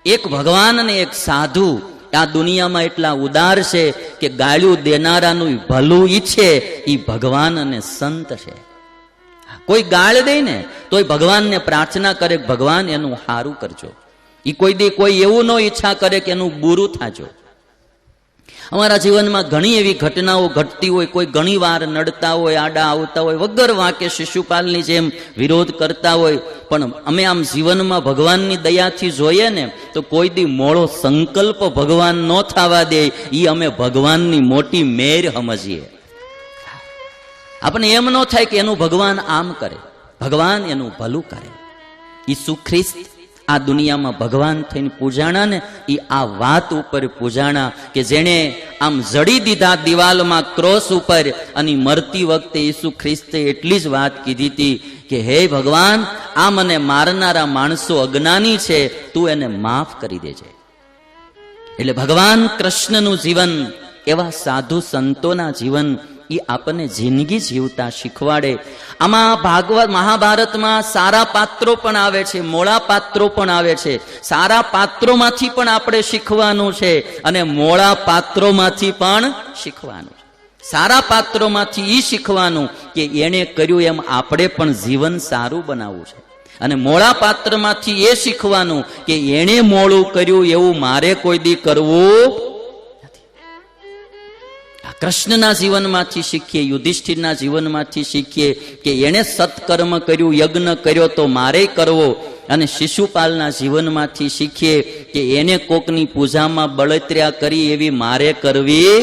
એક ભગવાન અને એક સાધુ આ દુનિયામાં એટલા ઉદાર છે કે ગાળ્યું દેનારાનું ભલું ઈચ્છે એ ભગવાન અને સંત છે. કોઈ ગાળ દે ને તોય ભગવાનને પ્રાર્થના કરે ભગવાન એનું સારું કરજો. એ કોઈ દી કોઈ એવું ન ઈચ્છા કરે કે એનું બુરું થાજો. અમારા જીવનમાં ઘણી એવી ઘટનાઓ ઘટતી હોય, કોઈ ઘણી વાર નડતા હોય, આડા આવતા હોય, વગર વાંકે શિશુપાલની જેમ વિરોધ કરતા હોય, પણ અમે આમ જીવનમાં ભગવાનની દયાથી જોઈએ ને તો કોઈ દી મોળો સંકલ્પ ભગવાન ન થવા દે એ અમે ભગવાનની મોટી મેર સમજીએ. આપણે એમ ન થાય કે એનું ભગવાન આમ કરે, ભગવાન એનું ભલું કરે. ઈસુ ખ્રિસ્ત આ દુનિયામાં ભગવાન થઈને પૂજાણા ને એ આ વાત ઉપર પૂજાણા કે જેણે આમ જડી દીધા દિવાલમાં ક્રોસ ઉપર, અને મરતી વખતે ઈસુ ખ્રિસ્તે એટલી જ વાત કીધી હતી કે હે ભગવાન, આ મને મારનારા માણસો અજ્ઞાની છે, તું એને માફ કરી દેજે. એટલે ભગવાન કૃષ્ણનું જીવન, એવા સાધુ સંતોના જીવન એ આપણને જિંદગી જીવતા શીખવાડે. આમાં ભાગવત મહાભારતમાં સારા પાત્રો પણ આવે છે, મોળા પાત્રો પણ આવે છે. સારા પાત્રોમાંથી પણ આપણે શીખવાનું છે અને મોળા પાત્રોમાંથી પણ શીખવાનું છે. સારા પાત્રોમાંથી એ શીખવાનું કે એણે કર્યું એમ આપણે પણ જીવન સારું બનાવવું છે, અને મોળા પાત્રમાંથી એ શીખવાનું કે એણે મોળું કર્યું એવું મારે કોઈ દી કરવું. કૃષ્ણના જીવનમાંથી શીખીએ, યુધિષ્ઠિરના જીવનમાંથી શીખીએ કે એણે સત્કર્મ કર્યું, યજ્ઞ કર્યો તો મારે કરવો. અને શિશુપાલના જીવનમાંથી શીખીએ કે એને કોકની પૂજામાં બળતર્યા કરી એવી મારે કરવી